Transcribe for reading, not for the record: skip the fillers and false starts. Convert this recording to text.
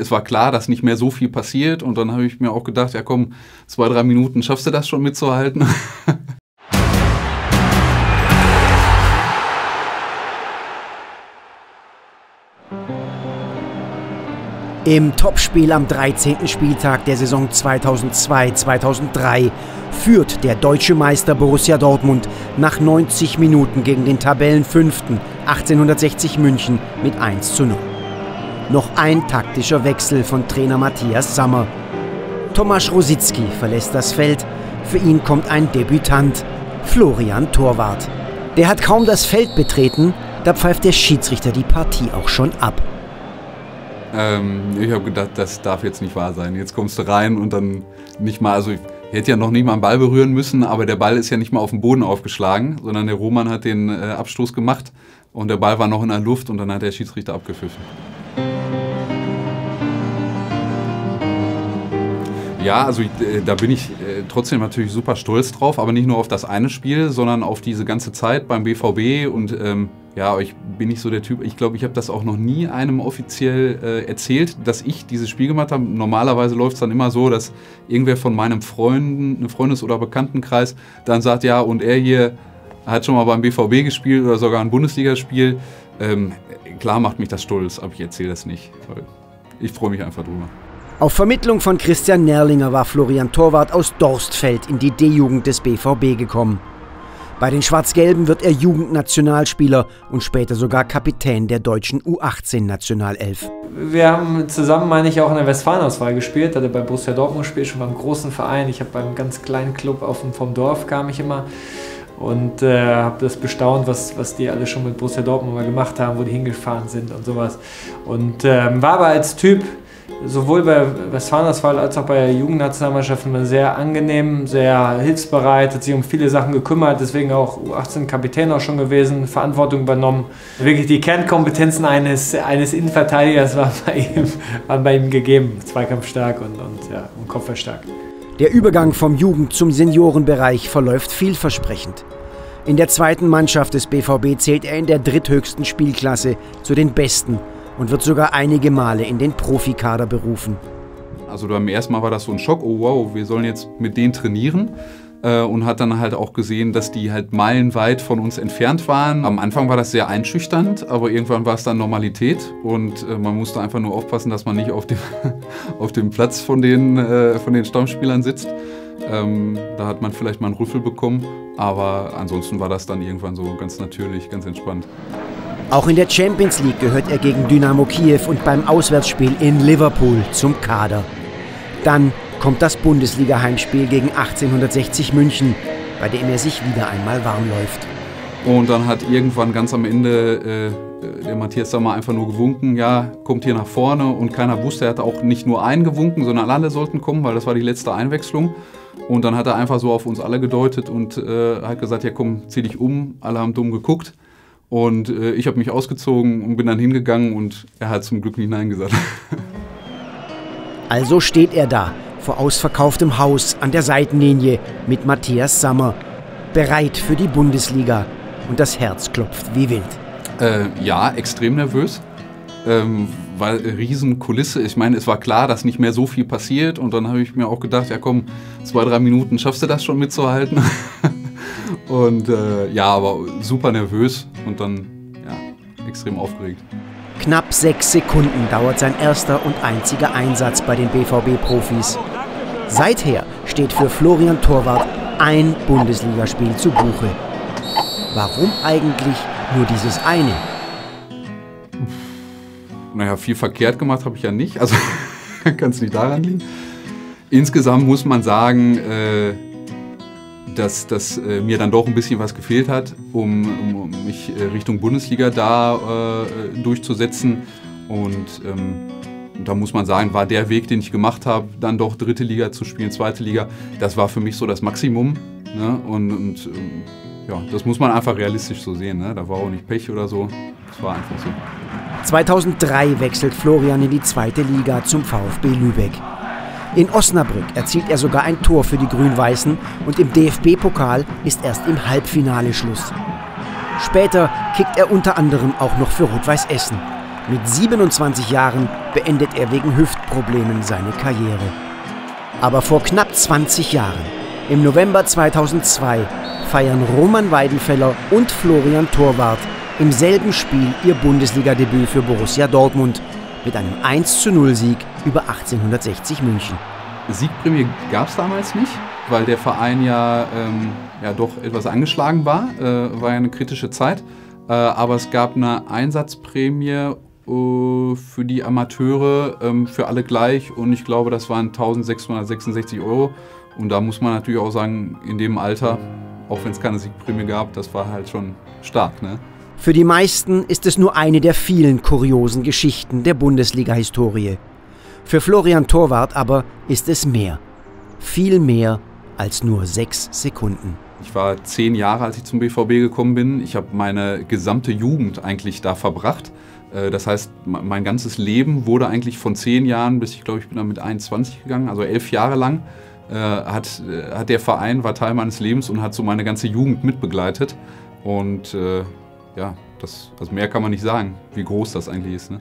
Es war klar, dass nicht mehr so viel passiert und dann habe ich mir auch gedacht, ja komm, 2-3 Minuten schaffst du das schon mitzuhalten. Im Topspiel am 13. Spieltag der Saison 2002/2003 führt der deutsche Meister Borussia Dortmund nach 90 Minuten gegen den Tabellenfünften 1860 München mit 1:0. Noch ein taktischer Wechsel von Trainer Matthias Sammer. Tomasz Rositzky verlässt das Feld. Für ihn kommt ein Debütant, Florian Torwart. Der hat kaum das Feld betreten, da pfeift der Schiedsrichter die Partie auch schon ab. Ich habe gedacht, das darf jetzt nicht wahr sein. Jetzt kommst du rein und dann nicht mal, also ich hätte ja noch nicht mal einen Ball berühren müssen, aber der Ball ist ja nicht mal auf den Boden aufgeschlagen, sondern der Roman hat den Abstoß gemacht und der Ball war noch in der Luft und dann hat der Schiedsrichter abgepfiffen. Ja, also da bin ich trotzdem natürlich super stolz drauf, aber nicht nur auf das eine Spiel, sondern auf diese ganze Zeit beim BVB und ja, ich bin nicht so der Typ, ich glaube, ich habe das auch noch nie einem offiziell erzählt, dass ich dieses Spiel gemacht habe. Normalerweise läuft es dann immer so, dass irgendwer von meinem Freundes- oder Bekanntenkreis dann sagt, ja, und er hier hat schon mal beim BVB gespielt oder sogar ein Bundesligaspiel. Klar macht mich das stolz, aber ich erzähle das nicht, weil ich freue mich einfach drüber. Auf Vermittlung von Christian Nerlinger war Florian Torwart aus Dorstfeld in die D-Jugend des BVB gekommen. Bei den Schwarz-Gelben wird er Jugendnationalspieler und später sogar Kapitän der deutschen U18-Nationalelf. Wir haben zusammen, meine ich, auch in der Westfalen-Auswahl gespielt. Hatte bei Borussia Dortmund gespielt, schon beim großen Verein. Ich habe beim ganz kleinen Club vom Dorf kam ich immer und habe das bestaunt, was die alle schon mit Borussia Dortmund mal gemacht haben, wo die hingefahren sind und sowas. Und war aber als Typ sowohl bei Westfalen-Auswahl als auch bei der Jugendnationalmannschaft immer sehr angenehm, sehr hilfsbereit, hat sich um viele Sachen gekümmert, deswegen auch U18-Kapitän auch schon gewesen, Verantwortung übernommen. Wirklich die Kernkompetenzen eines Innenverteidigers waren bei ihm gegeben, zweikampfstark und kopfballstark. Der Übergang vom Jugend- zum Seniorenbereich verläuft vielversprechend. In der zweiten Mannschaft des BVB zählt er in der dritthöchsten Spielklasse zu den Besten und wird sogar einige Male in den Profikader berufen. Also beim ersten Mal war das so ein Schock, oh wow, wir sollen jetzt mit denen trainieren und hat dann halt auch gesehen, dass die halt meilenweit von uns entfernt waren. Am Anfang war das sehr einschüchternd, aber irgendwann war es dann Normalität und man musste einfach nur aufpassen, dass man nicht auf dem Platz von den Stammspielern sitzt. Da hat man vielleicht mal einen Rüffel bekommen, aber ansonsten war das dann irgendwann so ganz natürlich, ganz entspannt. Auch in der Champions League gehört er gegen Dynamo Kiew und beim Auswärtsspiel in Liverpool zum Kader. Dann kommt das Bundesliga-Heimspiel gegen 1860 München, bei dem er sich wieder einmal warm läuft. Und dann hat irgendwann ganz am Ende der Matthias Sammer einfach nur gewunken, ja, kommt hier nach vorne und keiner wusste, er hat auch nicht nur einen gewunken, sondern alle sollten kommen, weil das war die letzte Einwechslung. Und dann hat er einfach so auf uns alle gedeutet und hat gesagt, ja komm, zieh dich um, alle haben dumm geguckt. Und ich habe mich ausgezogen und bin dann hingegangen und er hat zum Glück nicht Nein gesagt. Also steht er da, vor ausverkauftem Haus an der Seitenlinie mit Matthias Sammer, bereit für die Bundesliga und das Herz klopft wie wild. Ja, extrem nervös, weil Riesenkulisse. Ich meine, es war klar, dass nicht mehr so viel passiert und dann habe ich mir auch gedacht, ja komm, 2-3 Minuten schaffst du das schon mitzuhalten. Und ja, aber super nervös und dann ja, extrem aufgeregt. Knapp 6 Sekunden dauert sein erster und einziger Einsatz bei den BVB-Profis. Seither steht für Florian Torwart ein Bundesligaspiel zu Buche. Warum eigentlich nur dieses eine? Naja, viel verkehrt gemacht habe ich ja nicht, also kann es nicht daran liegen. Insgesamt muss man sagen, dass mir dann doch ein bisschen was gefehlt hat, um mich Richtung Bundesliga da durchzusetzen. Und da muss man sagen, war der Weg, den ich gemacht habe, dann doch dritte Liga zu spielen, zweite Liga, das war für mich so das Maximum. Ne? Und ja, das muss man einfach realistisch so sehen. Ne? Da war auch nicht Pech oder so, das war einfach so. 2003 wechselt Florian in die zweite Liga zum VfB Lübeck. In Osnabrück erzielt er sogar ein Tor für die Grün-Weißen und im DFB-Pokal ist erst im Halbfinale Schluss. Später kickt er unter anderem auch noch für Rot-Weiß Essen. Mit 27 Jahren beendet er wegen Hüftproblemen seine Karriere. Aber vor knapp 20 Jahren, im November 2002, feiern Roman Weidenfeller und Florian Torwart im selben Spiel ihr Bundesliga-Debüt für Borussia Dortmund mit einem 1:0-Sieg über 1860 München. Siegprämie gab es damals nicht, weil der Verein ja doch etwas angeschlagen war. War ja eine kritische Zeit. Aber es gab eine Einsatzprämie für die Amateure, für alle gleich. Und ich glaube, das waren 1.666 €. Und da muss man natürlich auch sagen, in dem Alter, auch wenn es keine Siegprämie gab, das war halt schon stark, ne? Für die meisten ist es nur eine der vielen kuriosen Geschichten der Bundesliga-Historie. Für Florian Torwart aber ist es mehr. Viel mehr als nur 6 Sekunden. Ich war 10 Jahre, als ich zum BVB gekommen bin. Ich habe meine gesamte Jugend eigentlich da verbracht. Das heißt, mein ganzes Leben wurde eigentlich von 10 Jahren bis, ich glaube, ich bin dann mit 21 gegangen, also 11 Jahre lang, hat der Verein, war Teil meines Lebens und hat so meine ganze Jugend mitbegleitet. Und also mehr kann man nicht sagen, wie groß das eigentlich ist, ne?